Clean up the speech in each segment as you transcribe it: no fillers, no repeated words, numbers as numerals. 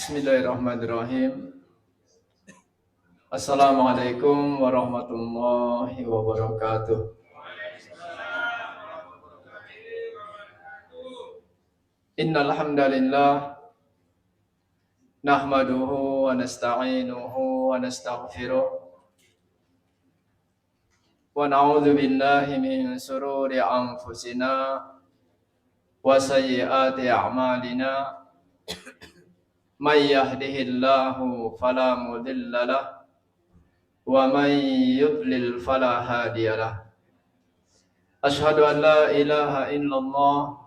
Bismillahirrahmanirrahim. Assalamualaikum warahmatullahi wabarakatuh. Innal hamdalillah nahmaduhu wa nasta'inuhu wa nastaghfiruh wa na'udzu billahi min shururi anfusina wa sayyiati a'malina. May yahdihillahu fala mudilla lahu wa may yudlil fala hadiya lahu. Asyhadu an la ilaha illallah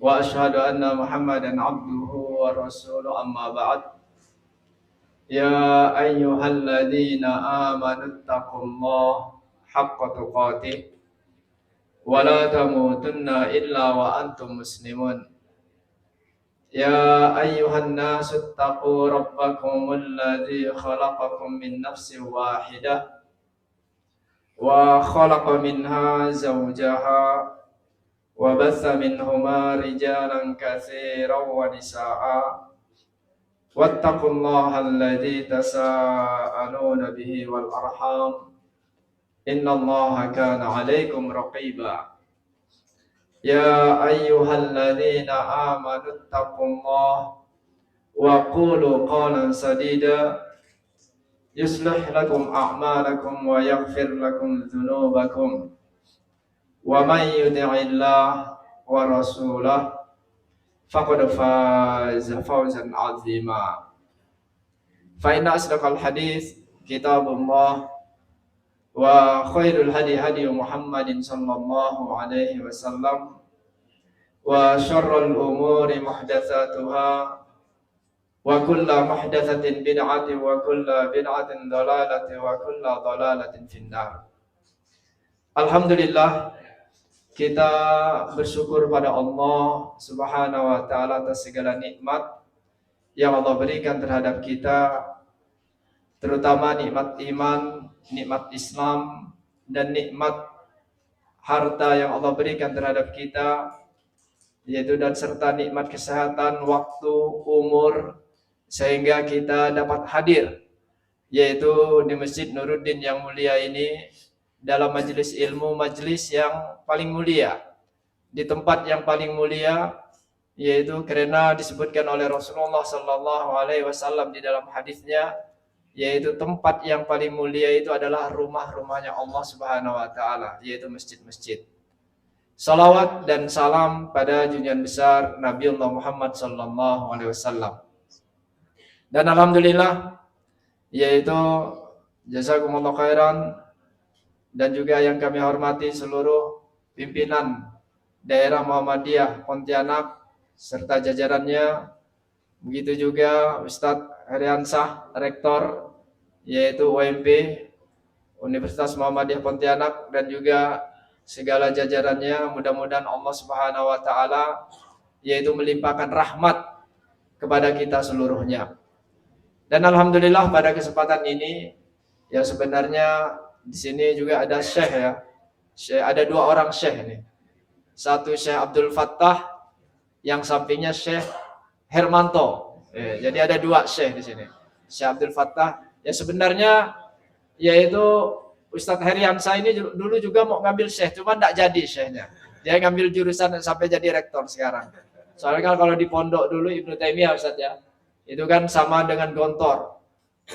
wa asyhadu anna Muhammadan abduhu wa rasuluhu, amma ba'd. Ya ayyuhalladzina amanu taqullaha haqqa tuqatih wa la tamutunna illa wa antum muslimun. Ya ayyuhan nasu taqu rabbakumul ladzi khalaqakum min nafsin wahidah wa khalaqa minha zawjaha wa batha minhuma rijalan katsiran wa nisaa'a wattaqullaha alladzi tasaaluna bihi wal arham innallaha kana 'alaikum raqiba. Ya ayyuhalladzina amanu taqullaha wa qulu qawlan sadida yuslih lakum a'malakum wa yaghfir lakum dhunubakum wa man yuti'illah wa rasulahu faqad faza fawzan 'azima. Fa inna asdaqal hadits kitabullah wa khairul hadi Muhammadin sallallahu alaihi wasallam wa syarrul umuri muhdatsatuha wa kullu muhdatsatin bid'atin wa kullu bid'atin dhalalatin wa kullu dhalalatin finnar. Alhamdulillah, kita bersyukur pada Allah Subhanahu wa taala atas segala nikmat yang Allah berikan terhadap kita, terutama nikmat iman, nikmat Islam, dan nikmat harta yang Allah berikan terhadap kita, yaitu dan serta nikmat kesehatan, waktu, umur, sehingga kita dapat hadir, yaitu di Masjid Nuruddin yang mulia ini, dalam majelis ilmu, majelis yang paling mulia, di tempat yang paling mulia, yaitu karena disebutkan oleh Rasulullah sallallahu alaihi wasallam di dalam hadisnya, yaitu tempat yang paling mulia itu adalah rumah-rumahnya Allah Subhanahu wa taala, yaitu masjid-masjid. Salawat dan salam pada junjungan besar Nabiullah Muhammad sallallahu alaihi wasallam. Dan alhamdulillah, yaitu jazakumullah khairan, dan juga yang kami hormati seluruh pimpinan daerah Muhammadiyah Pontianak serta jajarannya, begitu juga Ustadz Heriansah, Rektor, yaitu UMP Universitas Muhammadiyah Pontianak, dan juga segala jajarannya. Mudah-mudahan Allah Subhanahu wa taala yaitu melimpahkan rahmat kepada kita seluruhnya. Dan alhamdulillah pada kesempatan ini, ya sebenarnya di sini juga ada syekh ya. Ada dua orang syekh ini. Satu Syekh Abdul Fattah, yang sampingnya Syekh Hermanto. Jadi ada dua syekh di sini. Syekh Abdul Fattah, ya sebenarnya yaitu Ustadz Heriansah ini dulu juga mau ngambil syekh, cuma enggak jadi syekhnya. Dia ngambil jurusan sampai jadi rektor sekarang. Soalnya kan kalau di pondok dulu Ibnu Taimiyah Ustadz ya, itu kan sama dengan gontor.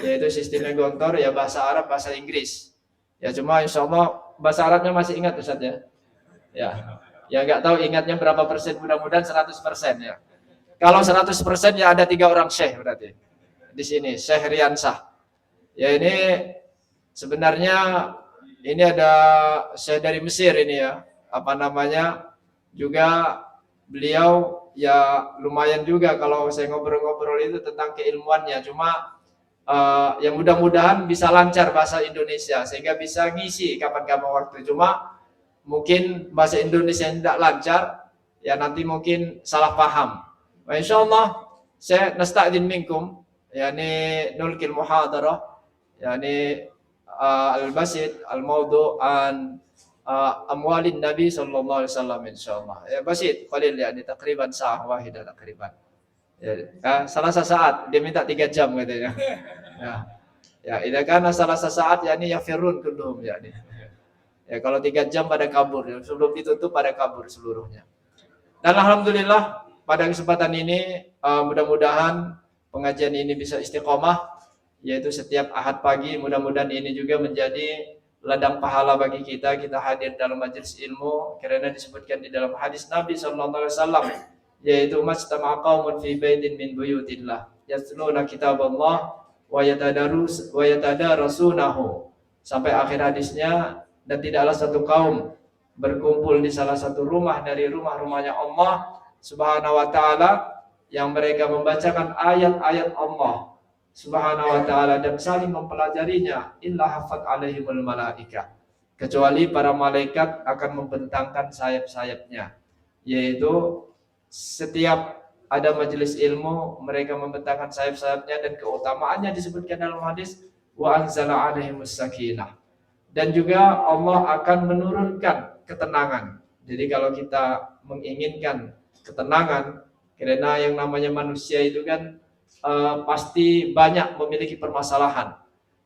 Yaitu sistemnya gontor ya, bahasa Arab, bahasa Inggris. Ya cuma insya Allah bahasa Arabnya masih ingat Ustadz ya. Ya nggak tahu ingatnya berapa persen, mudah-mudahan 100% ya. Kalau 100% ya ada 3 orang syekh berarti di sini, Syekh Heriansah. Ya ini sebenarnya ini ada syekh dari Mesir ini ya, apa namanya, juga beliau ya lumayan juga kalau saya ngobrol-ngobrol itu tentang keilmuannya. Cuma ya mudah-mudahan bisa lancar bahasa Indonesia sehingga bisa ngisi kapan-kapan waktu. Cuma mungkin bahasa Indonesia tidak lancar, ya nanti mungkin salah paham. Wa insyaallah saya nasta'dzin minkum, yani nulkil muhadarah, yani al-basit al-mawdu' an amwalin Nabi sallallahu alaihi wasallam insyaallah. Ya basit qalil, yani takriban sa'ah wahidah takriban. Salah saat dia minta 3 jam katanya. Ini kan salah saat yakni yafirun kulluhum yakni. Kalau 3 jam pada kabur, sebelum ditutup pada kabur seluruhnya. Dan alhamdulillah pada kesempatan ini mudah-mudahan pengajian ini bisa istiqomah, yaitu setiap Ahad pagi. Mudah-mudahan ini juga menjadi ladang pahala bagi kita hadir dalam majelis ilmu, karena disebutkan di dalam hadis Nabi sallallahu alaihi wasallam, yaitu majtama'a qaumun fi baitin min buyutillah yatluna kitaballah wa yatadarasunahu, sampai akhir hadisnya. Dan tidaklah satu kaum berkumpul di salah satu rumah dari rumah-rumahnya Allah Subhanahu wa taala yang mereka membacakan ayat-ayat Allah Subhanahu wa taala dan saling mempelajarinya, illa hafat alaihimul malaika, kecuali para malaikat akan membentangkan sayap-sayapnya. Yaitu setiap ada majelis ilmu mereka membentangkan sayap-sayapnya, dan keutamaannya disebutkan dalam hadis wa anzala alaihimus sakinah. Dan juga Allah akan menurunkan ketenangan. Jadi kalau kita menginginkan ketenangan, karena yang namanya manusia itu kan pasti banyak memiliki permasalahan.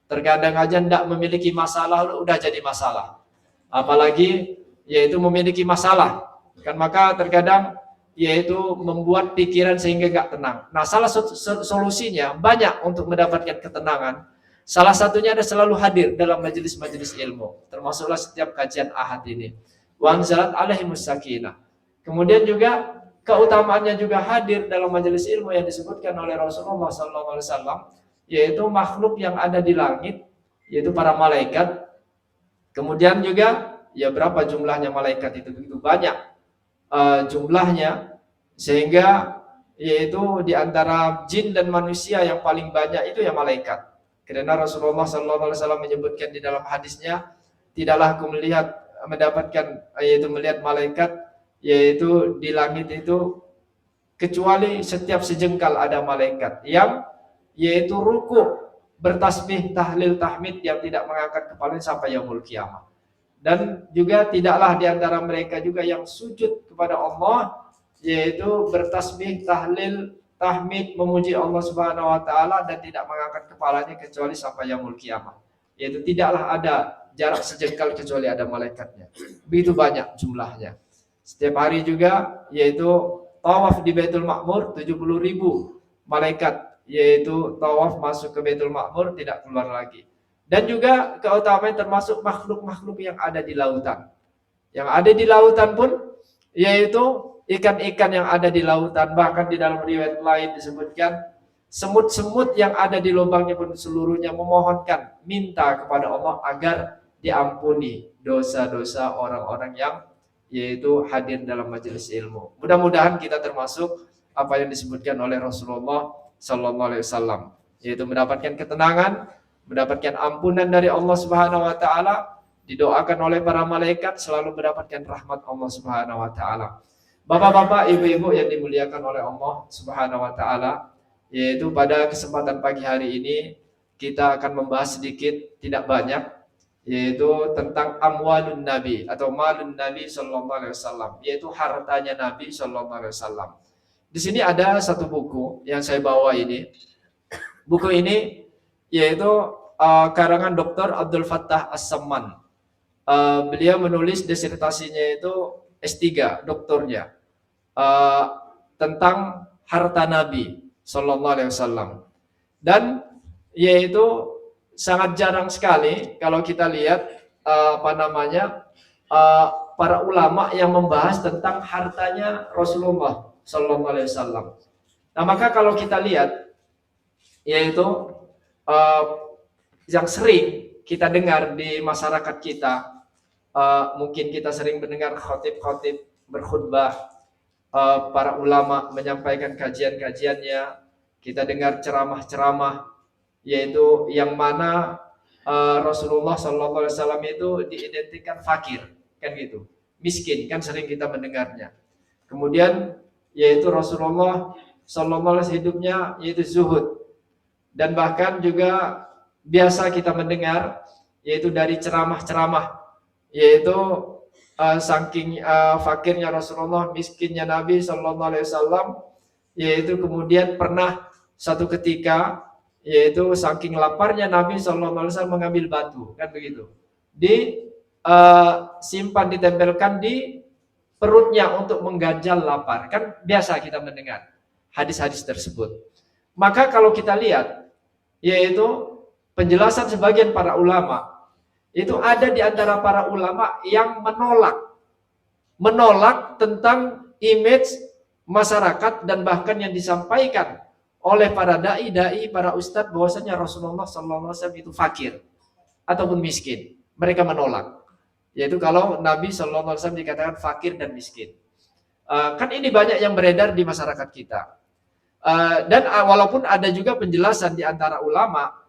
Terkadang aja tidak memiliki masalah udah jadi masalah. Apalagi yaitu memiliki masalah. Kan maka terkadang yaitu membuat pikiran sehingga gak tenang. Nah, salah solusinya banyak untuk mendapatkan ketenangan. Salah satunya ada selalu hadir dalam majelis-majelis ilmu, termasuklah setiap kajian Ahad ini. Wa anzalat alaihimus sakinah. Kemudian juga keutamaannya juga hadir dalam majelis ilmu yang disebutkan oleh Rasulullah SAW, yaitu makhluk yang ada di langit, yaitu para malaikat. Kemudian juga berapa jumlahnya malaikat itu, begitu banyak jumlahnya, sehingga yaitu di antara jin dan manusia yang paling banyak itu malaikat. Karena Rasulullah SAW menyebutkan di dalam hadisnya, tidaklah aku mendapatkan yaitu melihat malaikat yaitu di langit itu kecuali setiap sejengkal ada malaikat yang yaitu ruku, bertasbih, tahlil, tahmid, yang tidak mengangkat kepalanya sampai yaumul qiyamah. Dan juga tidaklah di antara mereka juga yang sujud kepada Allah, yaitu bertasbih, tahlil, tahmid, memuji Allah Subhanahu wa taala dan tidak mengangkat kepalanya kecuali sampai yaumul qiyamah. Yaitu tidaklah ada jarak sejengkal kecuali ada malaikatnya. Begitu banyak jumlahnya. Setiap hari juga yaitu tawaf di Baitul Ma'mur 70.000 malaikat, yaitu tawaf masuk ke Baitul Ma'mur tidak keluar lagi. Dan juga keutamaan termasuk makhluk-makhluk yang ada di lautan. Yang ada di lautan pun yaitu ikan-ikan yang ada di lautan, bahkan di dalam riwayat lain disebutkan semut-semut yang ada di lubangnya pun seluruhnya memohonkan, minta kepada Allah agar diampuni dosa-dosa orang-orang yang yaitu hadir dalam majelis ilmu. Mudah-mudahan kita termasuk apa yang disebutkan oleh Rasulullah sallallahu alaihi wasallam, yaitu mendapatkan ketenangan, mendapatkan ampunan dari Allah Subhanahu wa taala, didoakan oleh para malaikat, selalu mendapatkan rahmat Allah Subhanahu wa taala. Bapak-bapak, ibu-ibu yang dimuliakan oleh Allah Subhanahu wa taala, yaitu pada kesempatan pagi hari ini kita akan membahas sedikit, tidak banyak, yaitu tentang amwalun Nabi atau malun Nabi sallallahu alaihi wasallam, yaitu hartanya Nabi sallallahu alaihi wasallam. Di sini ada satu buku yang saya bawa ini. Buku ini yaitu karangan Dr. Abdul Fattah As-Samman. Beliau menulis disertasinya itu S3 doktornya tentang harta Nabi sallallahu alaihi wasallam. Dan yaitu sangat jarang sekali kalau kita lihat para ulama yang membahas tentang hartanya Rasulullah sallallahu alaihi wasallam. Nah, maka kalau kita lihat yaitu yang sering kita dengar di masyarakat kita, mungkin kita sering mendengar khotib-khotib berkhutbah, para ulama menyampaikan kajian-kajiannya, kita dengar ceramah-ceramah, yaitu yang mana Rasulullah SAW itu diidentikan fakir, kan gitu, miskin, kan sering kita mendengarnya. Kemudian yaitu Rasulullah SAW hidupnya yaitu zuhud, dan bahkan juga biasa kita mendengar yaitu dari ceramah-ceramah, yaitu saking fakirnya Rasulullah, miskinnya Nabi sallallahu alaihi wasallam, yaitu kemudian pernah satu ketika, yaitu saking laparnya Nabi SAW mengambil batu, kan begitu, simpan ditempelkan di perutnya untuk mengganjal lapar. Kan biasa kita mendengar hadis-hadis tersebut. Maka kalau kita lihat, yaitu penjelasan sebagian para ulama, itu ada di antara para ulama yang menolak tentang image masyarakat dan bahkan yang disampaikan oleh para dai, para ustadz bahwasanya Rasulullah SAW itu fakir ataupun miskin. Mereka menolak. Yaitu kalau Nabi SAW dikatakan fakir dan miskin. Kan ini banyak yang beredar di masyarakat kita. Dan walaupun ada juga penjelasan di antara ulama,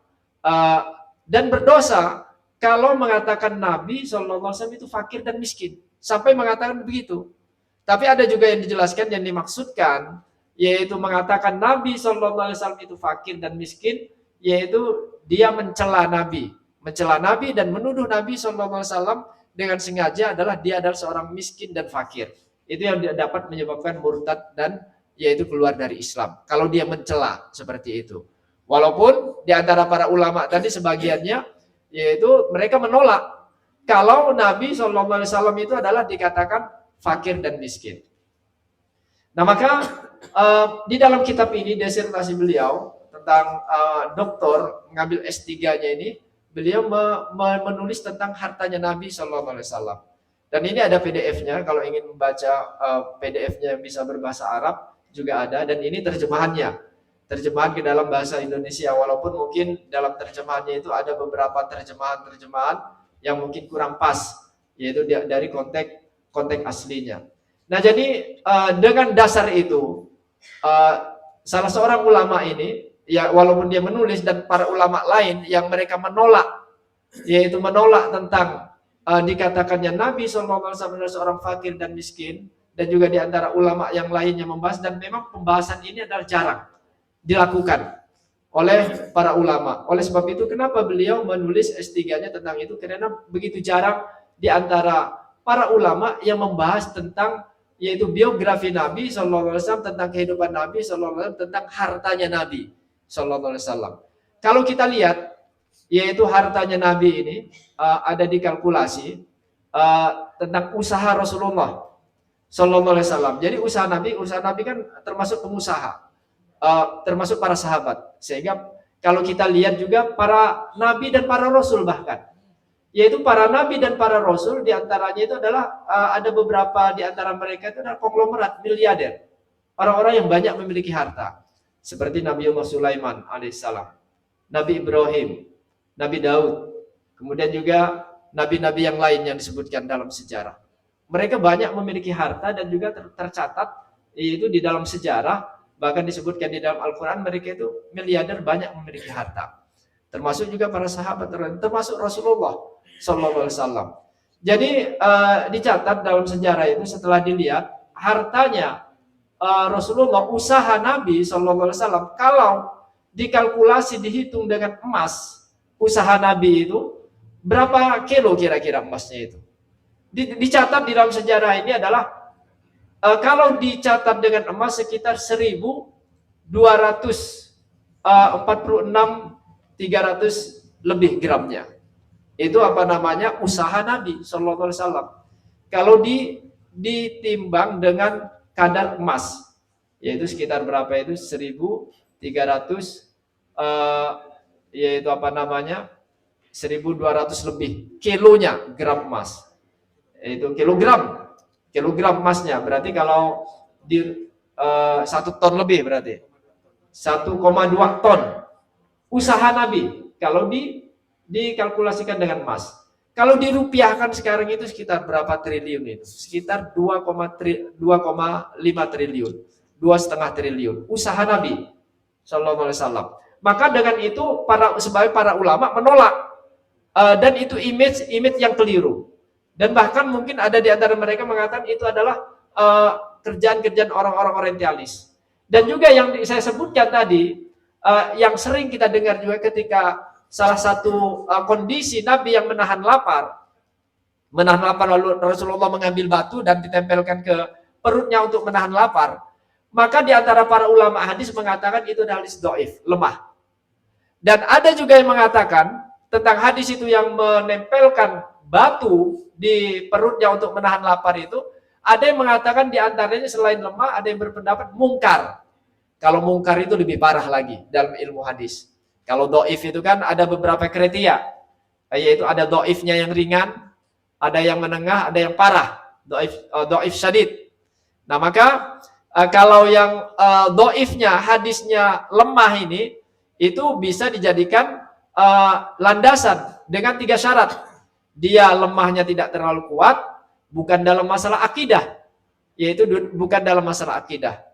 dan berdosa kalau mengatakan Nabi SAW itu fakir dan miskin. Sampai mengatakan begitu. Tapi ada juga yang dijelaskan yang dimaksudkan, yaitu mengatakan Nabi SAW itu fakir dan miskin, yaitu dia mencela Nabi. Mencela Nabi dan menuduh Nabi SAW dengan sengaja adalah dia adalah seorang miskin dan fakir. Itu yang dapat menyebabkan murtad dan yaitu keluar dari Islam. Kalau dia mencela seperti itu. Walaupun di antara para ulama tadi sebagiannya, yaitu mereka menolak kalau Nabi SAW itu adalah dikatakan fakir dan miskin. Nah maka di dalam kitab ini, disertasi beliau tentang doktor mengambil S3-nya ini, beliau menulis tentang hartanya Nabi SAW. Dan ini ada PDF-nya, kalau ingin membaca PDF-nya yang bisa berbahasa Arab juga ada, dan ini terjemahannya. Terjemahan ke dalam bahasa Indonesia, walaupun mungkin dalam terjemahannya itu ada beberapa terjemahan yang mungkin kurang pas, yaitu dari konteks aslinya. Nah jadi dengan dasar itu, salah seorang ulama ini, ya walaupun dia menulis dan para ulama lain yang mereka menolak, yaitu menolak tentang dikatakannya Nabi SAW adalah seorang fakir dan miskin, dan juga di antara ulama yang lainnya membahas, dan memang pembahasan ini adalah jarang dilakukan oleh para ulama. Oleh sebab itu kenapa beliau menulis S3-nya tentang itu, karena begitu jarang di antara para ulama yang membahas tentang yaitu biografi Nabi SAW, tentang kehidupan Nabi SAW, tentang hartanya Nabi SAW. Kalau kita lihat, yaitu hartanya Nabi ini ada dikalkulasi tentang usaha Rasulullah SAW. Jadi usaha Nabi kan termasuk pengusaha, termasuk para sahabat. Sehingga kalau kita lihat juga para nabi dan para rasul, bahkan yaitu para nabi dan para rasul, diantaranya itu adalah ada beberapa di antara mereka itu adalah konglomerat miliarder, orang-orang yang banyak memiliki harta, seperti Nabiullah Sulaiman alaihissalam, Nabi Ibrahim, Nabi Daud, kemudian juga nabi-nabi yang lain yang disebutkan dalam sejarah. Mereka banyak memiliki harta dan juga tercatat yaitu di dalam sejarah, bahkan disebutkan di dalam Al-Quran, mereka itu miliarder, banyak memiliki harta. Termasuk juga para sahabat, termasuk Rasulullah SAW. Jadi dicatat dalam sejarah itu, setelah dilihat hartanya Rasulullah, usaha Nabi SAW, kalau dikalkulasi dihitung dengan emas, usaha Nabi itu berapa kilo kira-kira emasnya itu? Dicatat di dalam sejarah ini adalah kalau dicatat dengan emas sekitar 1.246.300 lebih gramnya. Itu apa namanya? Usaha Nabi SAW. Kalau ditimbang dengan kadar emas, yaitu sekitar berapa itu? 1.300 yaitu apa namanya? 1.200 lebih kilonya, gram emas. Itu kilogram emasnya, berarti kalau di 1 ton lebih, berarti 1,2 ton usaha Nabi kalau dikalkulasikan dengan emas. Kalau dirupiahkan sekarang itu sekitar berapa triliun itu? Sekitar 2,5 triliun, 2,5 triliun usaha Nabi Sallallahu Alaihi Wasallam. Maka dengan itu sebagai para ulama menolak, dan itu image yang keliru. Dan bahkan mungkin ada di antara mereka mengatakan itu adalah kerjaan-kerjaan orang-orang orientalis. Dan juga yang saya sebutkan tadi, yang sering kita dengar juga ketika salah satu kondisi Nabi yang menahan lapar lalu Rasulullah mengambil batu dan ditempelkan ke perutnya untuk menahan lapar. maka di antara para ulama hadis mengatakan itu adalah hadis dhaif, lemah. Dan ada juga yang mengatakan tentang hadis itu yang menempelkan batu di perutnya untuk menahan lapar itu, ada yang mengatakan di antaranya selain lemah, ada yang berpendapat mungkar. Kalau mungkar itu lebih parah lagi dalam ilmu hadis. Kalau dhaif itu kan ada beberapa kriteria, yaitu ada dhaifnya yang ringan, ada yang menengah, ada yang parah, dhaif syadid. Nah, maka kalau yang dhaifnya, hadisnya lemah ini, itu bisa dijadikan landasan dengan 3 syarat. Dia lemahnya tidak terlalu kuat, bukan dalam masalah akidah, yaitu bukan dalam masalah akidah.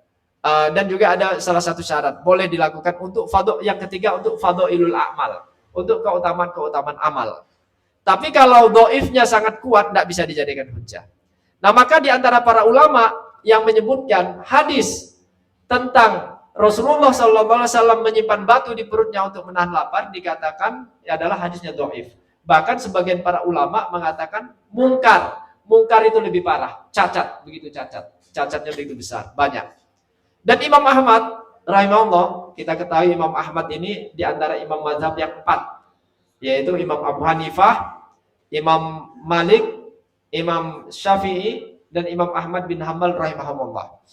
Dan juga ada salah satu syarat, boleh dilakukan untuk yang ketiga untuk fadhailul a'mal, untuk keutamaan amal. Tapi kalau dhaifnya sangat kuat, tidak bisa dijadikan hujjah. Nah, maka di antara para ulama yang menyebutkan hadis tentang Rasulullah SAW menyimpan batu di perutnya untuk menahan lapar, dikatakan adalah hadisnya dhaif. Bahkan sebagian para ulama mengatakan mungkar. Mungkar itu lebih parah, cacat, begitu cacat. Cacatnya begitu besar, banyak. Dan Imam Ahmad rahimahullah, kita ketahui Imam Ahmad ini di antara imam mazhab yang 4, yaitu Imam Abu Hanifah, Imam Malik, Imam Syafi'i, dan Imam Ahmad bin Hanbal rahimahullah.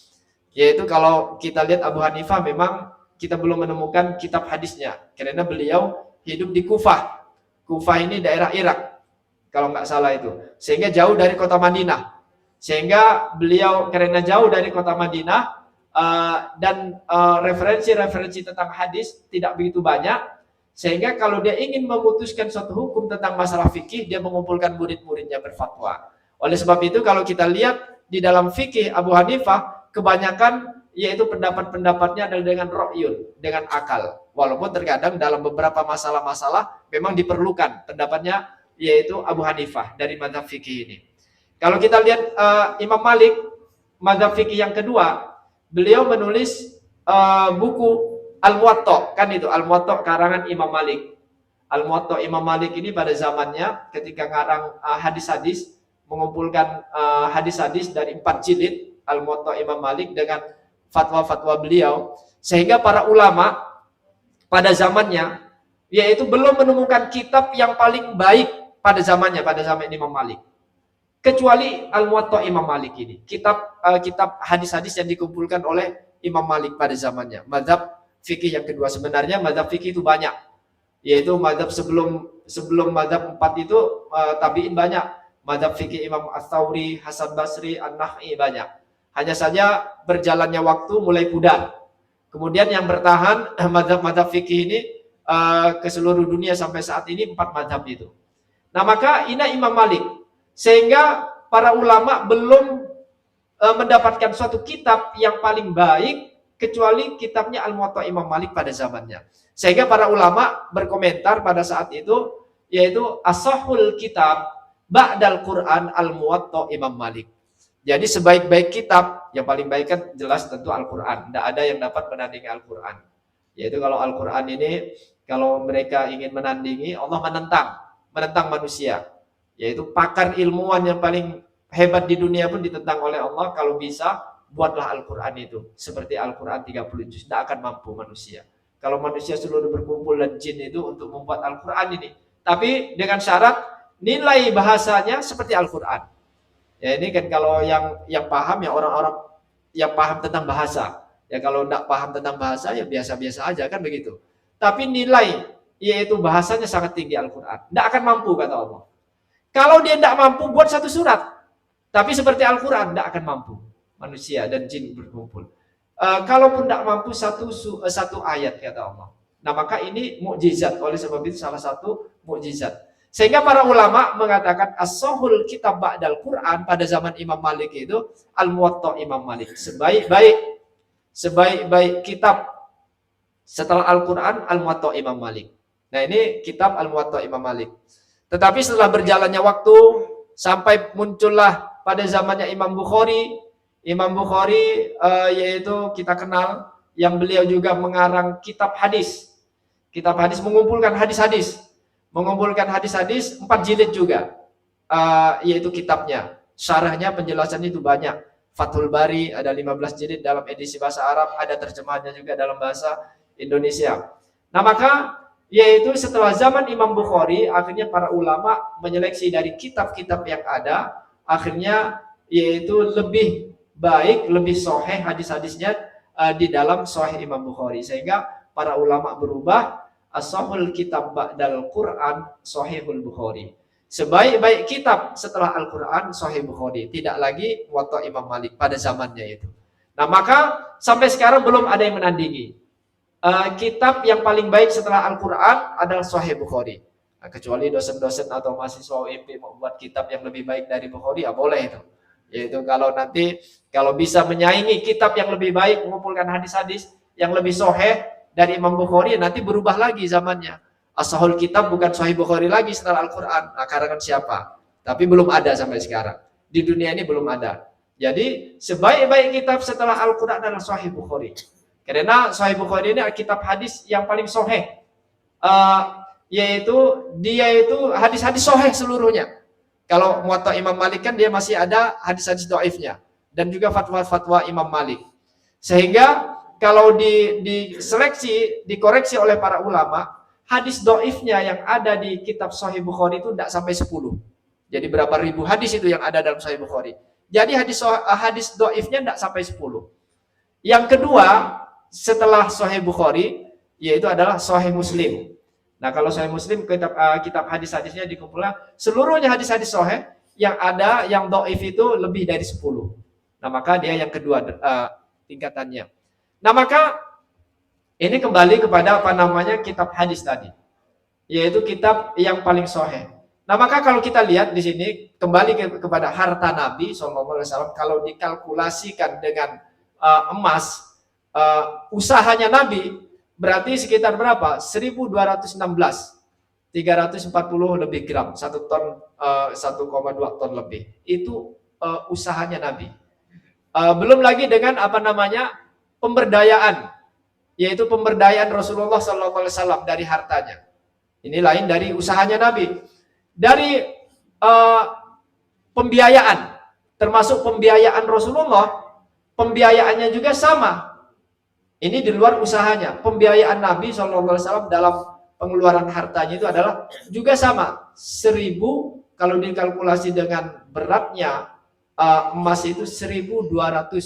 Yaitu kalau kita lihat Abu Hanifah memang kita belum menemukan kitab hadisnya, karena beliau hidup di Kufah. Kufah ini daerah Irak, kalau nggak salah itu. Sehingga jauh dari kota Madinah. Sehingga beliau karena jauh dari kota Madinah, dan referensi-referensi tentang hadis tidak begitu banyak, sehingga kalau dia ingin memutuskan suatu hukum tentang masalah fikih, dia mengumpulkan murid-muridnya berfatwa. Oleh sebab itu kalau kita lihat di dalam fikih Abu Hanifah, kebanyakan yaitu pendapat-pendapatnya adalah dengan ra'yun, dengan akal. Walaupun terkadang dalam beberapa masalah-masalah memang diperlukan pendapatnya, yaitu Abu Hanifah dari mazhab fikih ini. Kalau kita lihat Imam Malik, mazhab fikih yang kedua, beliau menulis buku Al-Muwatta, kan itu Al-Muwatta karangan Imam Malik. Al-Muwatta Imam Malik ini pada zamannya ketika ngarang hadis-hadis, mengumpulkan hadis-hadis dari 4 jilid Al-Muwatta Imam Malik dengan fatwa-fatwa beliau, sehingga para ulama pada zamannya yaitu belum menemukan kitab yang paling baik pada zaman Imam Malik, kecuali Al-Muwatta Imam Malik ini, kitab hadis-hadis yang dikumpulkan oleh Imam Malik pada zamannya. Mazhab fikih yang kedua, sebenarnya mazhab fikih itu banyak, yaitu mazhab sebelum mazhab 4 itu tabi'in banyak. Mazhab fikih Imam Ats-Tsauri, Hasan Basri, An-Nakhai banyak. Hanya saja berjalannya waktu mulai pudar. Kemudian yang bertahan mazhab fikih ini ke seluruh dunia sampai saat ini 4 mazhab itu. Nah, maka ini Imam Malik. Sehingga para ulama belum mendapatkan suatu kitab yang paling baik kecuali kitabnya Al-Muwatta Imam Malik pada zamannya. Sehingga para ulama berkomentar pada saat itu, yaitu ashahul kitab ba'dal Quran Al-Muwatta Imam Malik. Jadi sebaik-baik kitab, yang paling baik kan jelas tentu Al-Quran. Tidak ada yang dapat menandingi Al-Quran. Yaitu kalau Al-Quran ini, kalau mereka ingin menandingi, Allah menentang manusia. Yaitu pakar ilmuwan yang paling hebat di dunia pun ditentang oleh Allah. Kalau bisa, buatlah Al-Quran itu. Seperti Al-Quran 30 juz. Tidak akan mampu manusia. Kalau manusia seluruh berkumpul dan jin itu untuk membuat Al-Quran ini. Tapi dengan syarat, nilai bahasanya seperti Al-Quran. Ya, ini kan kalau yang paham, ya orang-orang yang paham tentang bahasa. Ya kalau tidak paham tentang bahasa, ya biasa-biasa aja kan begitu. Tapi nilai, yaitu bahasanya sangat tinggi Al-Quran. Tidak akan mampu kata Allah. Kalau dia tidak mampu buat satu surat, tapi seperti Al-Quran tidak akan mampu. Manusia dan jin berkumpul. Kalaupun tidak mampu satu ayat kata Allah. Nah, maka ini mukjizat. Oleh sebab itu salah satu mukjizat. Sehingga para ulama mengatakan as-sahul kitab ba'dal Quran pada zaman Imam Malik itu Al-Muwatta Imam Malik. Sebaik-baik kitab setelah Al-Quran, Al-Muwatta Imam Malik. Nah, ini kitab Al-Muwatta Imam Malik. Tetapi setelah berjalannya waktu, sampai muncullah pada zamannya Imam Bukhari. Imam Bukhari yaitu kita kenal, yang beliau juga mengarang kitab hadis. Kitab hadis mengumpulkan hadis-hadis. 4 jilid juga, yaitu kitabnya. Syarahnya, penjelasannya itu banyak. Fathul Bari, ada 15 jilid dalam edisi bahasa Arab, ada terjemahannya juga dalam bahasa Indonesia. Nah, maka yaitu setelah zaman Imam Bukhari, akhirnya para ulama menyeleksi dari kitab-kitab yang ada, akhirnya yaitu lebih baik, lebih sahih hadis-hadisnya di dalam Sahih Imam Bukhari, sehingga para ulama berubah, as-sahihul kitab ba'dal Quran Sahihul Bukhari. Sebaik-baik kitab setelah Al-Quran Sahih Bukhari, tidak lagi Muwatta Imam Malik pada zamannya itu. Nah, maka sampai sekarang belum ada yang menandingi. Kitab yang paling baik setelah Al-Quran adalah Sahih Bukhari. Nah, kecuali dosen-dosen atau mahasiswa UIP mau buat kitab yang lebih baik dari Bukhari, ya boleh itu. Yaitu kalau nanti kalau bisa menyaingi kitab yang lebih baik, mengumpulkan hadis-hadis yang lebih sahih dari Imam Bukhari, nanti berubah lagi zamannya. As-Sahihul kitab bukan Sahih Bukhari lagi setelah Al-Quran. Nah, karangan siapa? Tapi belum ada sampai sekarang. Di dunia ini belum ada. Jadi sebaik-baik kitab setelah Al-Quran adalah Sahih Bukhari. Karena Sahih Bukhari ini kitab hadis yang paling sahih. Yaitu dia itu hadis-hadis sahih seluruhnya. Kalau Muwatta Imam Malik kan dia masih ada hadis-hadis dhaifnya dan juga fatwa-fatwa Imam Malik. Sehingga kalau diseleksi, dikoreksi oleh para ulama, hadis dhaifnya yang ada di kitab Sahih Bukhari itu tidak sampai 10. Jadi berapa ribu hadis itu yang ada dalam Sahih Bukhari. Jadi hadis dhaifnya tidak sampai 10. Yang kedua, setelah Sahih Bukhari, yaitu adalah Sahih Muslim. Nah, kalau Sahih Muslim, kitab hadis-hadisnya dikumpulkan, seluruhnya hadis-hadis sahih yang ada, yang dhaif itu lebih dari 10. Nah, maka dia yang kedua tingkatannya. Nah, maka ini kembali kepada kitab hadis tadi, yaitu kitab yang paling sahih. Nah, maka kalau kita lihat di sini kembali kepada harta Nabi SAW, kalau dikalkulasikan dengan emas, usahanya Nabi berarti sekitar berapa? 1216, 340 lebih gram, 1 ton, 1,2 ton lebih. Itu usahanya Nabi. Belum lagi dengan pemberdayaan, yaitu pemberdayaan Rasulullah SAW dari hartanya. Ini lain dari usahanya Nabi. Dari pembiayaan, termasuk pembiayaan Rasulullah, pembiayaannya juga sama. Ini di luar usahanya. Pembiayaan Nabi SAW dalam pengeluaran hartanya itu adalah juga sama. 1000, kalau dikalkulasi dengan beratnya emas itu 1251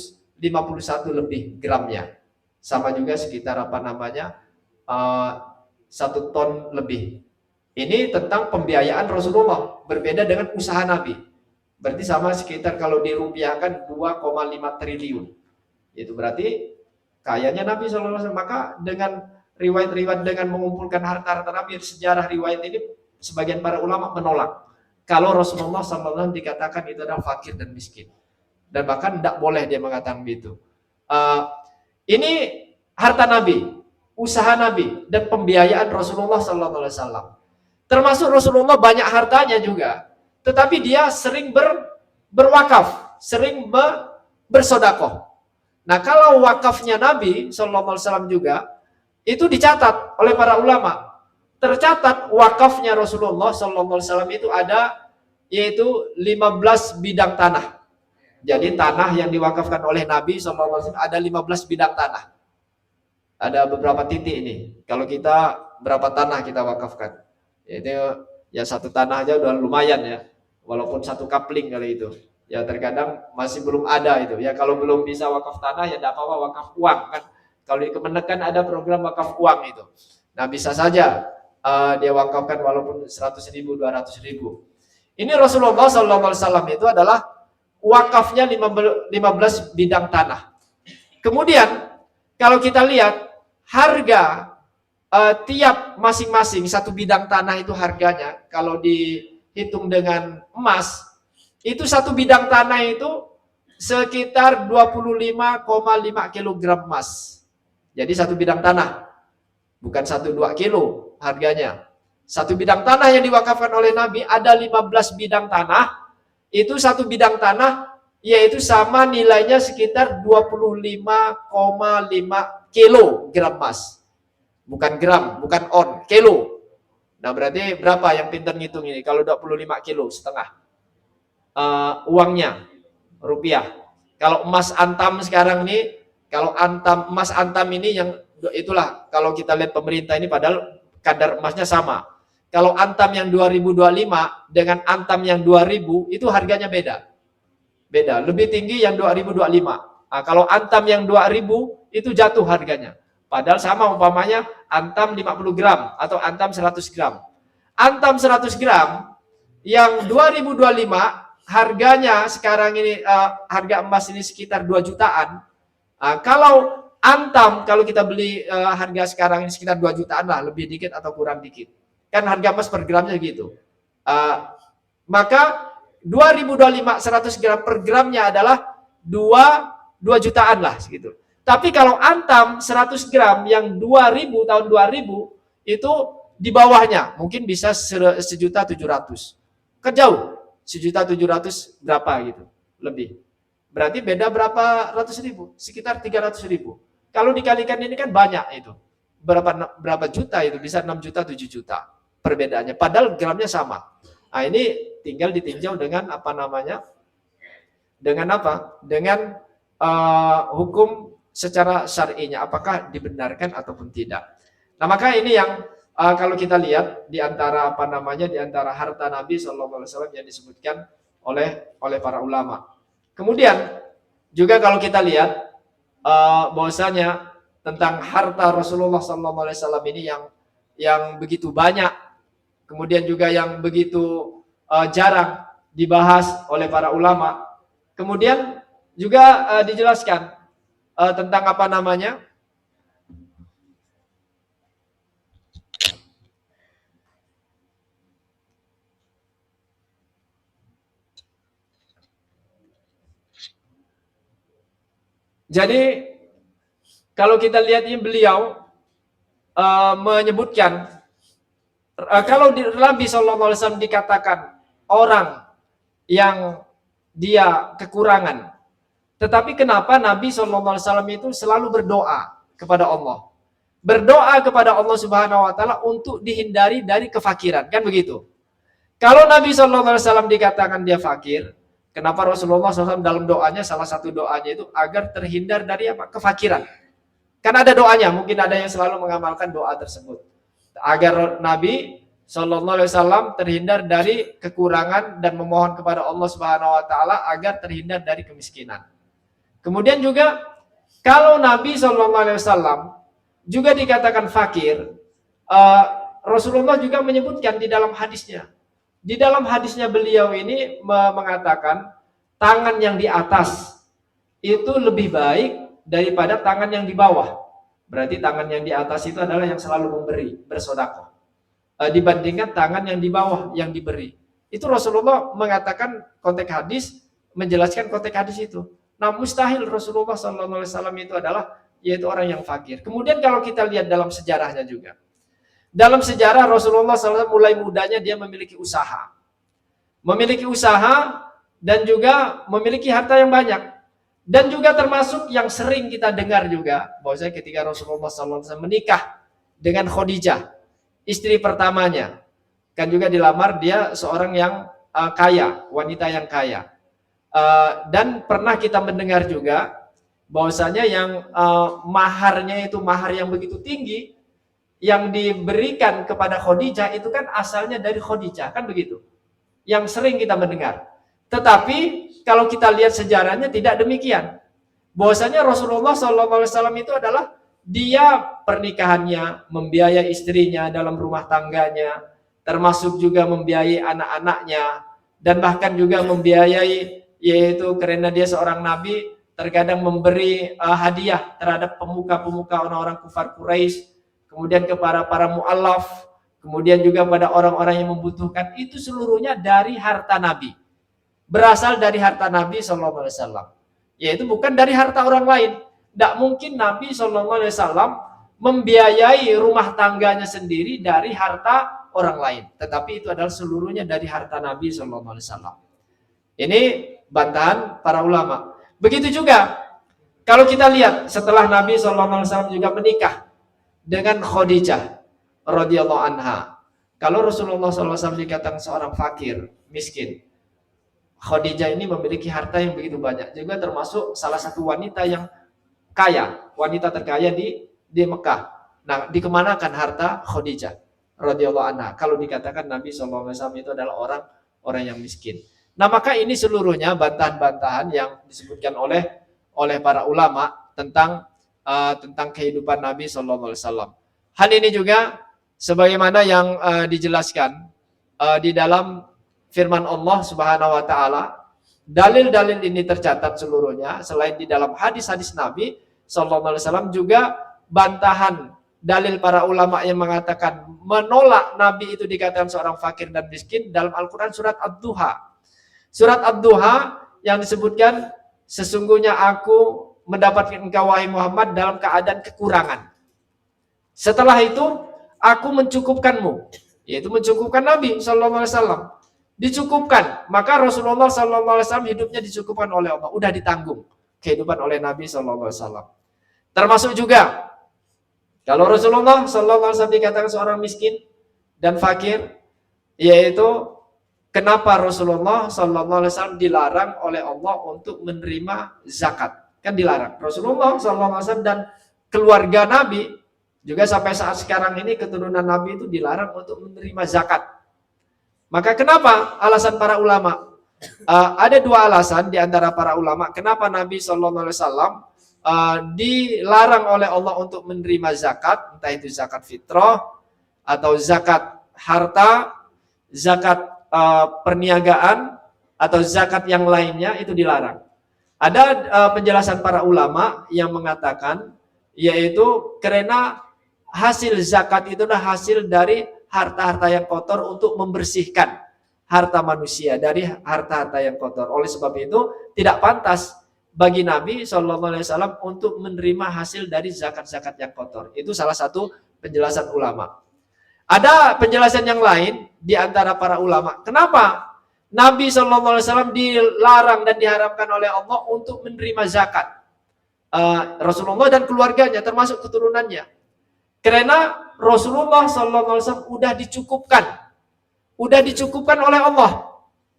lebih gramnya. Sama juga sekitar 1 ton lebih. Ini tentang pembiayaan Rasulullah, berbeda dengan usaha Nabi. Berarti sama sekitar kalau dirupiahkan 2,5 triliun. Itu berarti kayanya Nabi SAW. Maka dengan riwayat-riwayat, dengan mengumpulkan harta-harta Nabi, sejarah riwayat ini sebagian para ulama menolak kalau Rasulullah SAW dikatakan itu adalah fakir dan miskin, dan bahkan tidak boleh dia mengatakan begitu. Ini harta Nabi, usaha Nabi, dan pembiayaan Rasulullah SAW. Termasuk Rasulullah banyak hartanya juga, tetapi dia sering berwakaf, sering bersodakoh. Nah, kalau wakafnya Nabi SAW juga, itu dicatat oleh para ulama. Tercatat wakafnya Rasulullah SAW itu ada, yaitu 15 bidang tanah. Jadi tanah yang diwakafkan oleh Nabi SAW ada 15 bidang tanah. Ada beberapa titik ini. Kalau kita, berapa tanah kita wakafkan. Itu ya 1 tanah aja udah lumayan ya. Walaupun 1 kapling kali itu. Ya terkadang masih belum ada itu. Ya kalau belum bisa wakaf tanah ya tidak apa-apa wakaf uang kan. Kalau di Kementerian ada program wakaf uang itu. Nah, bisa saja dia wakafkan walaupun 100.000, 200.000. Ini Rasulullah SAW itu adalah wakafnya 15 bidang tanah. Kemudian kalau kita lihat harga tiap masing-masing 1 bidang tanah itu harganya, kalau dihitung dengan emas, itu 1 bidang tanah itu sekitar 25,5 kg emas. Jadi 1 bidang tanah, bukan 1-2 kilo harganya. 1 bidang tanah yang diwakafkan oleh Nabi ada 15 bidang tanah. Itu 1 bidang tanah yaitu sama nilainya sekitar 25,5 kilogram emas. Bukan gram, bukan on, kilo. Nah, berarti berapa yang pintar ngitung ini? Kalau 25 kilo setengah uangnya rupiah. Kalau emas antam sekarang ini, kalau emas antam ini yang itulah kalau kita lihat pemerintah ini padahal kadar emasnya sama. Kalau antam yang 2025 dengan antam yang 2000 itu harganya beda. Beda, lebih tinggi yang 2025. Nah, kalau antam yang 2000 itu jatuh harganya. Padahal sama umpamanya antam 50 gram atau antam 100 gram. Antam 100 gram yang 2025 harganya sekarang ini harga emas ini sekitar 2 jutaan. Kalau antam kalau kita beli harga sekarang ini sekitar 2 jutaan lah, lebih dikit atau kurang dikit. Kan harga emas per gramnya gitu. Maka 2025 100 gram per gramnya adalah 2 jutaan lah segitu. Tapi kalau antam 100 gram yang 2000 tahun 2000 itu di bawahnya mungkin bisa 1.700.000. Kan jauh. 1.700.000 berapa gitu. Lebih. Berarti beda berapa ratus ribu? Sekitar 300.000. Kalau dikalikan ini kan banyak itu. Berapa juta itu? Bisa 6 juta, 7 juta perbedaannya. Padahal gramnya sama. Nah, ini tinggal ditinjau dengan apa namanya? Dengan apa? Dengan hukum secara syar'inya apakah dibenarkan ataupun tidak. Nah, maka ini yang kalau kita lihat di antara apa namanya di antara harta Nabi SAW yang disebutkan oleh para ulama. Kemudian juga kalau kita lihat bahwasanya tentang harta Rasulullah SAW ini yang begitu banyak, kemudian juga yang begitu jarang dibahas oleh para ulama. Kemudian juga dijelaskan tentang apa namanya? Jadi kalau kita lihat ini beliau menyebutkan kalau di Nabi SAW dikatakan orang yang dia kekurangan, tetapi kenapa Nabi SAW itu selalu berdoa kepada Allah, berdoa kepada Allah Subhanahu Wa Taala untuk dihindari dari kefakiran, kan begitu? Kalau Nabi SAW dikatakan dia fakir, kenapa Rasulullah SAW dalam doanya salah satu doanya itu agar terhindar dari apa? Kefakiran. Kan ada doanya, mungkin ada yang selalu mengamalkan doa tersebut agar Nabi SAW terhindar dari kekurangan dan memohon kepada Allah Subhanahu Wa Taala agar terhindar dari kemiskinan. Kemudian juga kalau Nabi SAW juga dikatakan fakir, Rasulullah juga menyebutkan di dalam hadisnya. Di dalam hadisnya beliau ini mengatakan tangan yang di atas itu lebih baik daripada tangan yang di bawah. Berarti tangan yang di atas itu adalah yang selalu memberi, bersedekah. Dibandingkan tangan yang di bawah yang diberi. Itu Rasulullah mengatakan konteks hadis, menjelaskan konteks hadis itu. Nah, mustahil Rasulullah SAW itu adalah yaitu orang yang fakir. Kemudian kalau kita lihat dalam sejarahnya juga. Dalam sejarah Rasulullah SAW mulai mudanya dia memiliki usaha. Memiliki usaha dan juga memiliki harta yang banyak. Dan juga termasuk yang sering kita dengar juga, bahwasanya ketika Rasulullah SAW menikah dengan Khadijah, istri pertamanya, kan juga dilamar dia seorang yang kaya, wanita yang kaya. Dan pernah kita mendengar juga bahwasanya yang maharnya itu mahar yang begitu tinggi, yang diberikan kepada Khadijah itu kan asalnya dari Khadijah, kan begitu. Yang sering kita mendengar. Tetapi kalau kita lihat sejarahnya tidak demikian. Bahwasanya Rasulullah SAW itu adalah dia pernikahannya, membiayai istrinya dalam rumah tangganya, termasuk juga membiayai anak-anaknya, dan bahkan juga membiayai, yaitu karena dia seorang nabi, terkadang memberi hadiah terhadap pemuka-pemuka orang-orang kufar Quraisy, kemudian kepada para mu'allaf, kemudian juga pada orang-orang yang membutuhkan. Itu seluruhnya dari harta Nabi. Berasal dari harta Nabi SAW. Yaitu bukan dari harta orang lain. Tidak mungkin Nabi SAW membiayai rumah tangganya sendiri dari harta orang lain. Tetapi itu adalah seluruhnya dari harta Nabi SAW. Ini bantahan para ulama. Begitu juga kalau kita lihat setelah Nabi SAW juga menikah dengan Khadijah radhiyallahu anha. Kalau Rasulullah SAW dikatakan seorang fakir, miskin, Khadijah ini memiliki harta yang begitu banyak, juga termasuk salah satu wanita yang kaya, wanita terkaya di Mekah. Nah, dikemanakan harta Khadijah radhiyallahu anha? Kalau dikatakan Nabi SAW itu adalah orang yang miskin. Nah, maka ini seluruhnya bantahan-bantahan yang disebutkan oleh para ulama tentang kehidupan Nabi SAW. Hal ini juga sebagaimana yang dijelaskan di dalam firman Allah Subhanahu wa taala, dalil-dalil ini tercatat seluruhnya selain di dalam hadis-hadis Nabi sallallahu alaihi wasallam, juga bantahan dalil para ulama yang mengatakan menolak Nabi itu dikatakan seorang fakir dan miskin dalam Al-Qur'an surat Ad-Duha. Surat Ad-Duha yang disebutkan, sesungguhnya aku mendapatkan engkau wahai Muhammad dalam keadaan kekurangan. Setelah itu aku mencukupkanmu, yaitu mencukupkan Nabi sallallahu alaihi wasallam. Dicukupkan, maka Rasulullah sallallahu alaihi wasallam hidupnya dicukupkan oleh Allah, udah ditanggung kehidupan oleh Nabi sallallahu alaihi wasallam. Termasuk juga kalau Rasulullah sallallahu alaihi wasallam dikatakan seorang miskin dan fakir, yaitu kenapa Rasulullah sallallahu alaihi wasallam dilarang oleh Allah untuk menerima zakat? Kan dilarang. Rasulullah sallallahu alaihi wasallam dan keluarga Nabi juga sampai saat sekarang ini keturunan Nabi itu dilarang untuk menerima zakat. Maka kenapa? Alasan para ulama. Ada dua alasan di antara para ulama kenapa Nabi sallallahu alaihi wasallam dilarang oleh Allah untuk menerima zakat, entah itu zakat fitrah atau zakat harta, zakat perniagaan atau zakat yang lainnya, itu dilarang. Ada penjelasan para ulama yang mengatakan, yaitu karena hasil zakat itu adalah hasil dari harta-harta yang kotor untuk membersihkan harta manusia dari harta-harta yang kotor. Oleh sebab itu tidak pantas bagi Nabi SAW untuk menerima hasil dari zakat-zakat yang kotor. Itu salah satu penjelasan ulama. Ada penjelasan yang lain di antara para ulama. Kenapa Nabi SAW dilarang dan diharamkan oleh Allah untuk menerima zakat? Rasulullah dan keluarganya termasuk keturunannya. Karena Rasulullah SAW udah dicukupkan oleh Allah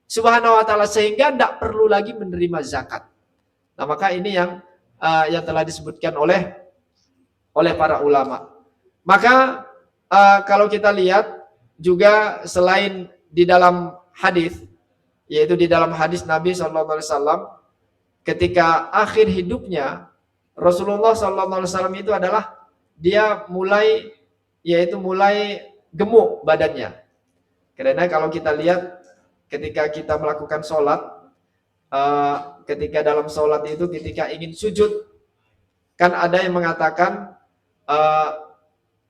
Subhanahu wa taala, sehingga tidak perlu lagi menerima zakat. Nah, maka ini yang telah disebutkan oleh para ulama. Maka kalau kita lihat juga selain di dalam hadis, yaitu di dalam hadis Nabi SAW ketika akhir hidupnya, Rasulullah SAW itu adalah dia mulai gemuk badannya. Karena kalau kita lihat ketika kita melakukan sholat, ketika dalam sholat itu ketika ingin sujud, kan ada yang mengatakan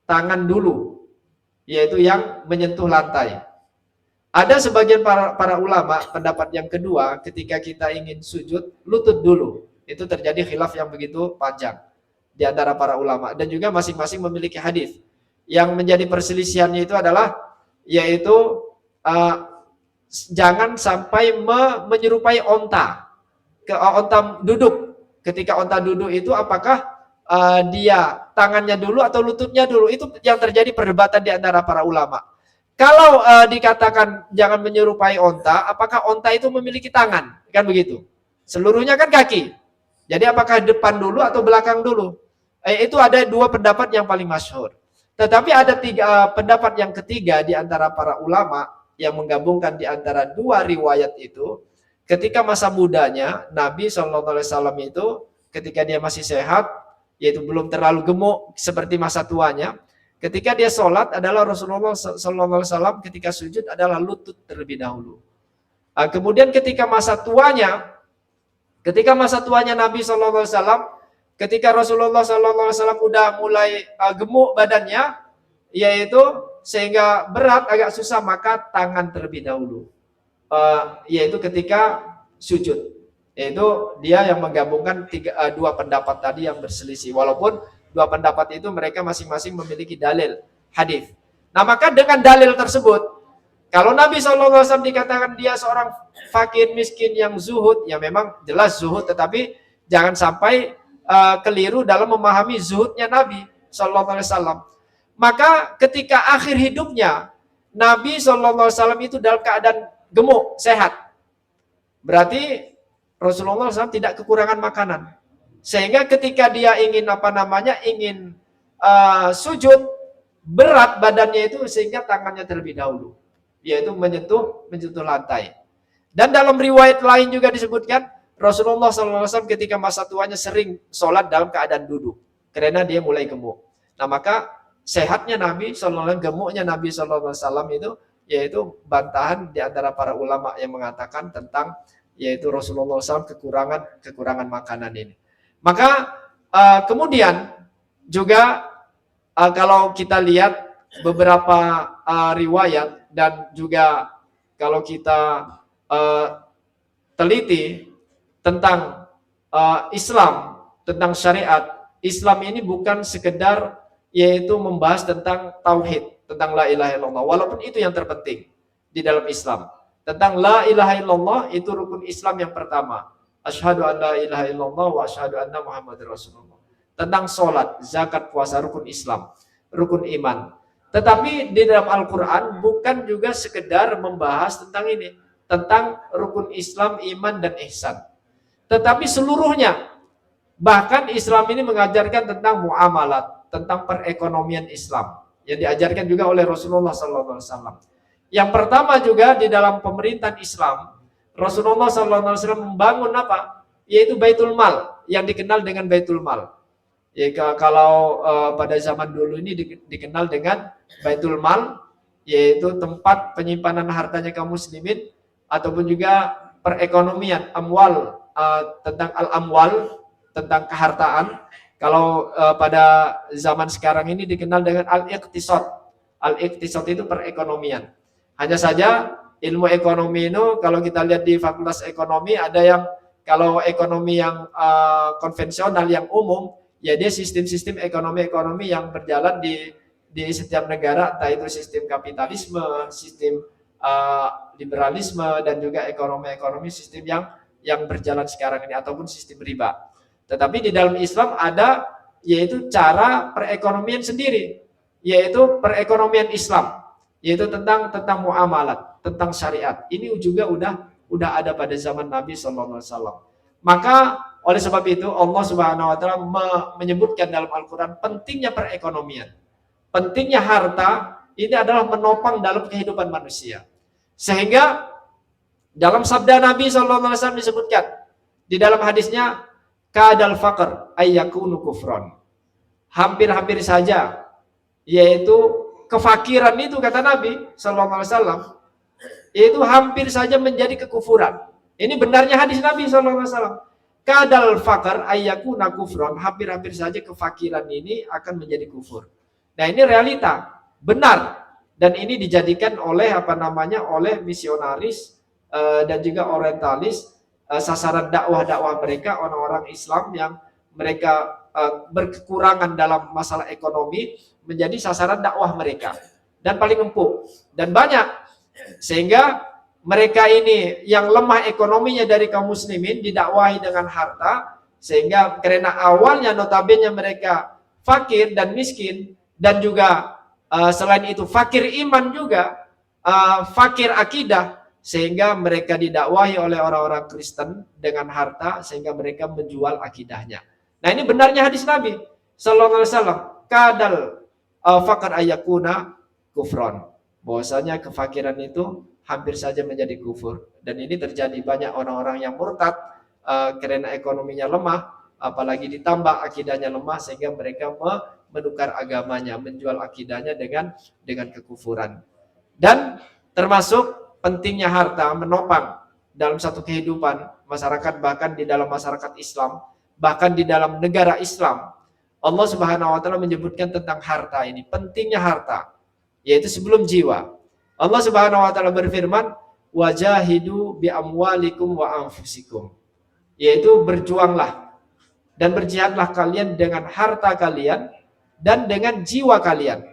tangan dulu, yaitu yang menyentuh lantai. Ada sebagian para ulama pendapat yang kedua, ketika kita ingin sujud, lutut dulu. Itu terjadi khilaf yang begitu panjang di antara para ulama, dan juga masing-masing memiliki hadis. Yang menjadi perselisihannya itu adalah yaitu jangan sampai menyerupai onta. Onta duduk. Ketika onta duduk itu apakah dia tangannya dulu atau lututnya dulu? Itu yang terjadi perdebatan di antara para ulama. Kalau dikatakan jangan menyerupai onta, apakah onta itu memiliki tangan? Kan begitu. Seluruhnya kan kaki. Jadi apakah depan dulu atau belakang dulu? Itu ada dua pendapat yang paling masyhur. Tetapi ada pendapat yang ketiga di antara para ulama yang menggabungkan di antara dua riwayat itu. Ketika masa mudanya Nabi SAW itu, ketika dia masih sehat, yaitu belum terlalu gemuk seperti masa tuanya, ketika dia sholat adalah Rasulullah SAW ketika sujud adalah lutut terlebih dahulu. Kemudian ketika masa tuanya Nabi SAW, ketika Rasulullah SAW udah mulai gemuk badannya, yaitu sehingga berat, agak susah, maka tangan terlebih dahulu, yaitu ketika sujud. Yaitu dia yang menggabungkan dua pendapat tadi yang berselisih, walaupun dua pendapat itu mereka masing-masing memiliki dalil hadis. Nah, maka dengan dalil tersebut, kalau Nabi SAW dikatakan dia seorang fakir miskin yang zuhud, ya memang jelas zuhud, tetapi jangan sampai keliru dalam memahami zuhudnya Nabi SAW. Maka ketika akhir hidupnya, Nabi SAW itu dalam keadaan gemuk, sehat. Berarti Rasulullah SAW tidak kekurangan makanan. Sehingga ketika dia ingin ingin sujud, berat badannya itu sehingga tangannya terlebih dahulu, yaitu menyentuh lantai. Dan dalam riwayat lain juga disebutkan Rasulullah SAW ketika masa tuanya sering sholat dalam keadaan duduk karena dia mulai gemuk. Nah maka sehatnya Nabi SAW, gemuknya Nabi SAW itu yaitu bantahan di antara para ulama yang mengatakan tentang yaitu Rasulullah SAW kekurangan makanan ini. Maka kemudian juga kalau kita lihat beberapa riwayat dan juga kalau kita teliti tentang Islam, tentang syariat, Islam ini bukan sekedar yaitu membahas tentang tauhid, tentang la ilaha illallah, walaupun itu yang terpenting di dalam Islam. Tentang la ilaha illallah itu rukun Islam yang pertama. Asyhadu an la ilaha illallah wa asyhadu anna Muhammadar Rasulullah. Tentang sholat, zakat, puasa, rukun Islam, rukun iman. Tetapi di dalam Al-Quran bukan juga sekedar membahas tentang ini, tentang rukun Islam, iman, dan ihsan. Tetapi seluruhnya, bahkan Islam ini mengajarkan tentang muamalat, tentang perekonomian Islam yang diajarkan juga oleh Rasulullah SAW. Yang pertama juga di dalam pemerintahan Islam, Rasulullah SAW membangun apa? Yaitu Baitul Mal, yang dikenal dengan Baitul Mal. Ya, kalau pada zaman dulu ini dikenal dengan Baitul Mal, yaitu tempat penyimpanan hartanya kaum muslimin, ataupun juga perekonomian, amwal, tentang al-amwal, tentang kehartaan. Kalau pada zaman sekarang ini dikenal dengan al-iqtisad. Al-iqtisad itu perekonomian. Hanya saja ilmu ekonomi itu kalau kita lihat di fakultas ekonomi ada yang kalau ekonomi yang konvensional yang umum, ya dia sistem-sistem ekonomi yang berjalan di setiap negara, entah itu sistem kapitalisme, sistem liberalisme, dan juga ekonomi sistem yang berjalan sekarang ini ataupun sistem riba. Tetapi di dalam Islam ada yaitu cara perekonomian sendiri, yaitu perekonomian Islam, yaitu tentang muamalat, tentang syariat. Ini juga udah ada pada zaman Nabi SAW. Maka oleh sebab itu Allah Subhanahu Wa Taala menyebutkan dalam Al-Quran pentingnya perekonomian, pentingnya harta. Ini adalah menopang dalam kehidupan manusia. Sehingga dalam sabda Nabi SAW disebutkan di dalam hadisnya, kadal faqr ayyakunu kufron. Hampir-hampir saja, yaitu kefakiran itu kata Nabi SAW, itu hampir saja menjadi kekufuran. Ini benarnya hadis Nabi SAW. Kadal faqr ayyakuna kufron. Hampir-hampir saja kefakiran ini akan menjadi kufur. Nah ini realita. Benar, dan ini dijadikan oleh oleh misionaris dan juga orientalis, sasaran dakwah mereka orang-orang Islam yang mereka berkekurangan dalam masalah ekonomi menjadi sasaran dakwah mereka dan paling empuk dan banyak, sehingga mereka ini yang lemah ekonominya dari kaum muslimin didakwahi dengan harta, sehingga karena awalnya notabene mereka fakir dan miskin dan juga selain itu fakir iman juga, fakir akidah, sehingga mereka didakwahi oleh orang-orang Kristen dengan harta sehingga mereka menjual akidahnya. Nah ini benarnya hadis Nabi Sallallahu Alaihi Wasallam, kadal faqr ayakuna kufron, bahwasanya kefakiran itu hampir saja menjadi kufur. Dan ini terjadi banyak orang-orang yang murtad karena ekonominya lemah, apalagi ditambah akidahnya lemah sehingga mereka menukar agamanya, menjual akidahnya dengan kekufuran. Dan termasuk pentingnya harta menopang dalam satu kehidupan masyarakat, bahkan di dalam masyarakat Islam, bahkan di dalam negara Islam. Allah Subhanahu Wa Taala menyebutkan tentang harta ini, pentingnya harta, yaitu sebelum jiwa. Allah Subhanahu Wa Taala berfirman, wajahidu bi amwalikum wa anfusikum, yaitu berjuanglah dan berjihadlah kalian dengan harta kalian dan dengan jiwa kalian.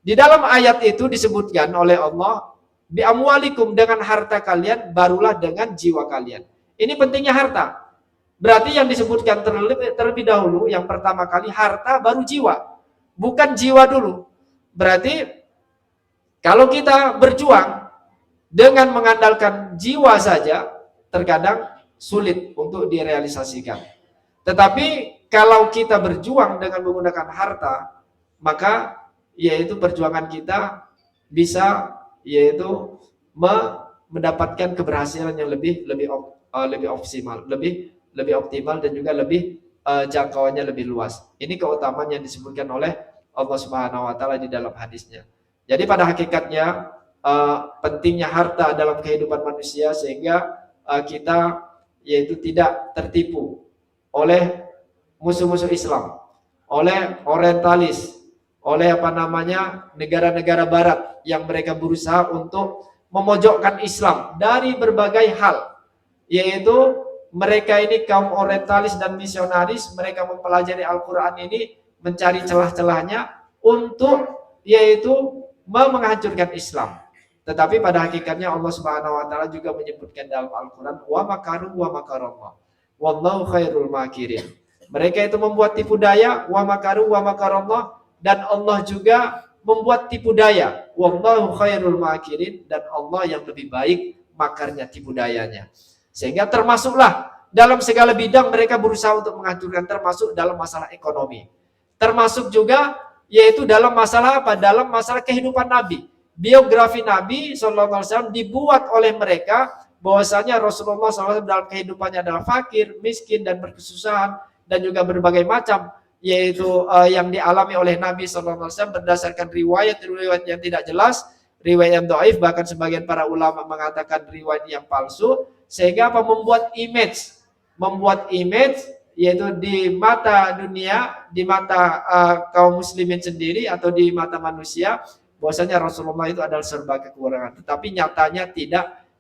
Di dalam ayat itu disebutkan oleh Allah, bi amwalikum, dengan harta kalian, barulah dengan jiwa kalian. Ini pentingnya harta. Berarti yang disebutkan terlebih dahulu, yang pertama kali harta baru jiwa, bukan jiwa dulu. Berarti kalau kita berjuang dengan mengandalkan jiwa saja, terkadang sulit untuk direalisasikan. Tetapi kalau kita berjuang dengan menggunakan harta, maka yaitu perjuangan kita bisa yaitu mendapatkan keberhasilan yang lebih optimal, lebih optimal dan juga lebih jangkauannya lebih luas. Ini keutamaan yang disebutkan oleh Allah Subhanahu wa taala di dalam hadisnya. Jadi pada hakikatnya pentingnya harta dalam kehidupan manusia sehingga kita yaitu tidak tertipu oleh musuh-musuh Islam, oleh orientalis, oleh negara-negara barat yang mereka berusaha untuk memojokkan Islam dari berbagai hal, yaitu mereka ini kaum orientalis dan misionaris, mereka mempelajari Al-Quran ini, mencari celah-celahnya untuk yaitu menghancurkan Islam. Tetapi pada hakikatnya Allah Subhanahu wa taala juga menyebutkan dalam Al-Quran, wa makaru wa makarallah wallahu khairul makirin. Mereka itu membuat tipu daya, wa makaru wa makarallah, dan Allah juga membuat tipu daya, wallahu khairul makirin, dan Allah yang lebih baik makarnya, tipu dayanya. Sehingga termasuklah dalam segala bidang mereka berusaha untuk menghancurkan, termasuk dalam masalah ekonomi. Termasuk juga yaitu dalam masalah apa? Dalam masalah kehidupan Nabi. Biografi Nabi SAW dibuat oleh mereka bahwasanya Rasulullah SAW dalam kehidupannya adalah fakir, miskin, dan berkesusahan, dan juga berbagai macam yaitu yang dialami oleh Nabi SAW berdasarkan riwayat yang tidak jelas, riwayat yang dhaif, bahkan sebagian para ulama mengatakan riwayat yang palsu, sehingga apa? Membuat image yaitu di mata dunia, di mata kaum muslimin sendiri atau di mata manusia bahwasanya Rasulullah itu adalah serba kekurangan, tetapi nyatanya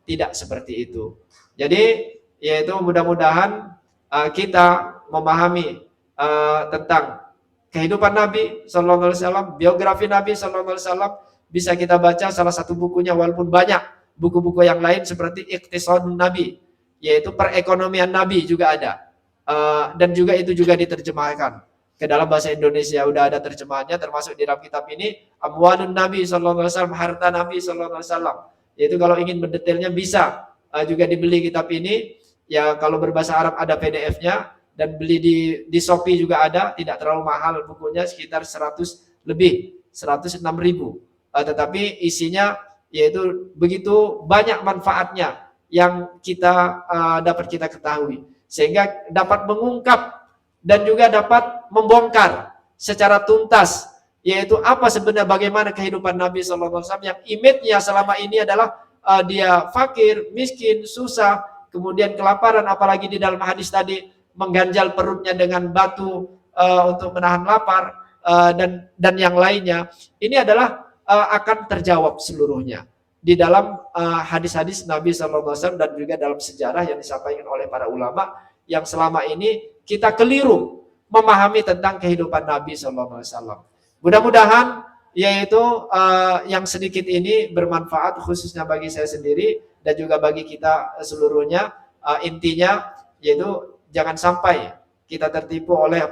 tidak seperti itu. Jadi yaitu mudah-mudahan kita memahami tentang kehidupan Nabi Sallallahu Alaihi Wasallam, biografi Nabi Sallallahu Alaihi Wasallam, bisa kita baca salah satu bukunya, walaupun banyak buku-buku yang lain seperti Iqtisadun Nabi, yaitu perekonomian Nabi juga ada, dan juga itu juga diterjemahkan ke dalam bahasa Indonesia, udah ada terjemahannya, termasuk di dalam kitab ini Amwalun Nabi Sallallahu Alaihi Wasallam, harta Nabi Sallallahu Alaihi Wasallam. Yaitu kalau ingin mendetailnya bisa juga dibeli kitab ini. Ya kalau berbahasa Arab ada PDF-nya, dan beli di Shopee juga ada, tidak terlalu mahal bukunya, sekitar 106.000. Tetapi isinya yaitu begitu banyak manfaatnya yang dapat kita ketahui, sehingga dapat mengungkap dan juga dapat membongkar secara tuntas yaitu apa sebenarnya, bagaimana kehidupan Nabi SAW yang image-nya selama ini adalah dia fakir, miskin, susah, kemudian kelaparan, apalagi di dalam hadis tadi mengganjal perutnya dengan batu untuk menahan lapar, dan yang lainnya. Ini adalah akan terjawab seluruhnya di dalam hadis-hadis Nabi SAW dan juga dalam sejarah yang disampaikan oleh para ulama yang selama ini kita keliru memahami tentang kehidupan Nabi SAW. Mudah-mudahan yaitu yang sedikit ini bermanfaat khususnya bagi saya sendiri dan juga bagi kita seluruhnya. Intinya yaitu jangan sampai kita tertipu oleh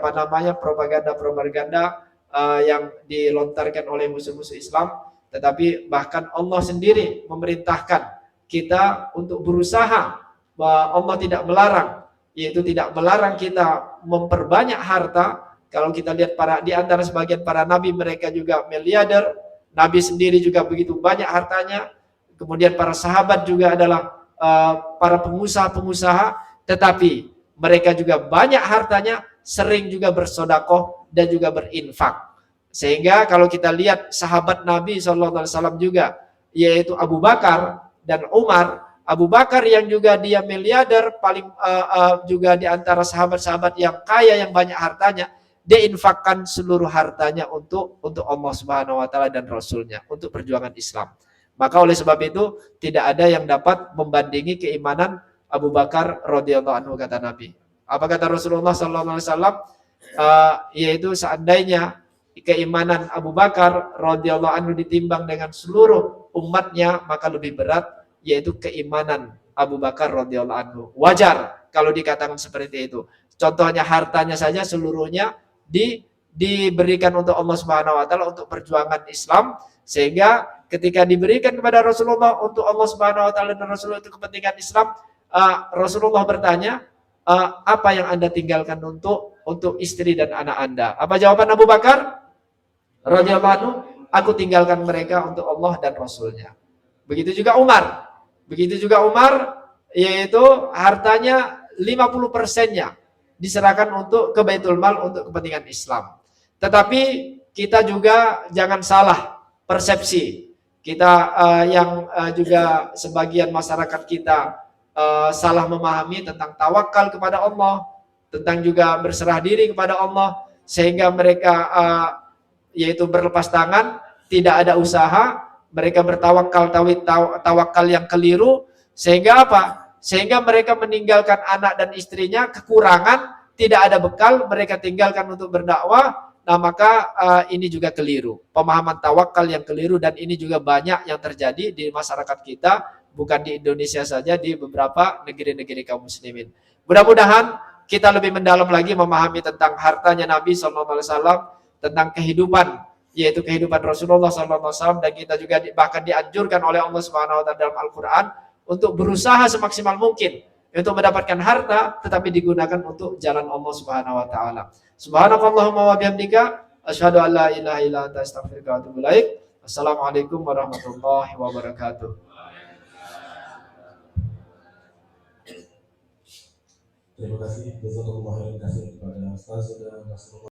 propaganda yang dilontarkan oleh musuh-musuh Islam, tetapi bahkan Allah sendiri memerintahkan kita untuk berusaha. Allah tidak melarang, yaitu tidak melarang kita memperbanyak harta. Kalau kita lihat di antara sebagian para nabi, mereka juga miliarder. Nabi sendiri juga begitu banyak hartanya. Kemudian para sahabat juga adalah para pengusaha-pengusaha, tetapi mereka juga banyak hartanya, sering juga bersedekah dan juga berinfak. Sehingga kalau kita lihat sahabat Nabi SAW juga, yaitu Abu Bakar dan Umar. Abu Bakar yang juga dia miliarder, paling juga di antara sahabat-sahabat yang kaya, yang banyak hartanya, dia infakkan seluruh hartanya untuk Allah Subhanahu wa taala dan Rasulnya, untuk perjuangan Islam. Maka oleh sebab itu tidak ada yang dapat membandingi keimanan Abu Bakar radhiyallahu anhu, kata Nabi. Apa kata Rasulullah sallallahu alaihi wasallam? Yaitu seandainya keimanan Abu Bakar radhiyallahu anhu ditimbang dengan seluruh umatnya, maka lebih berat yaitu keimanan Abu Bakar radhiyallahu anhu. Wajar kalau dikatakan seperti itu. Contohnya hartanya saja seluruhnya diberikan untuk Allah Subhanahu wa taala untuk perjuangan Islam, sehingga ketika diberikan kepada Rasulullah untuk Allah Subhanahu wa taala dan Rasulullah itu kepentingan Islam, Rasulullah bertanya, apa yang Anda tinggalkan untuk istri dan anak Anda? Apa jawaban Abu Bakar radhiyallahu anhu? Aku tinggalkan mereka untuk Allah dan Rasulnya. Begitu juga Umar. Begitu juga Umar, yaitu hartanya 50%-nya diserahkan untuk ke Baitul Mal untuk kepentingan Islam. Tetapi kita juga jangan salah persepsi. Kita juga sebagian masyarakat kita salah memahami tentang tawakal kepada Allah, tentang juga berserah diri kepada Allah, sehingga mereka yaitu berlepas tangan, tidak ada usaha, mereka bertawakal tawakal yang keliru, sehingga apa? Sehingga mereka meninggalkan anak dan istrinya kekurangan, tidak ada bekal, mereka tinggalkan untuk berdakwah. Nah, maka ini juga keliru. Pemahaman tawakal yang keliru, dan ini juga banyak yang terjadi di masyarakat kita, bukan di Indonesia saja, di beberapa negeri-negeri kaum muslimin. Mudah-mudahan kita lebih mendalam lagi memahami tentang hartanya Nabi SAW, tentang kehidupan, yaitu kehidupan Rasulullah SAW, dan kita juga bahkan dianjurkan oleh Allah Subhanahu Wa Taala dalam Al-Quran untuk berusaha semaksimal mungkin untuk mendapatkan harta, tetapi digunakan untuk jalan Allah Subhanahu Wa Taala. Subhanakallahumma wa bihamdika, asyhadu an la ilaha illa anta, astaghfiruka wa atubu ilaik. Assalamualaikum warahmatullahi wabarakatuh. Terima kasih, jazakallahu khairan kepada Ustaz.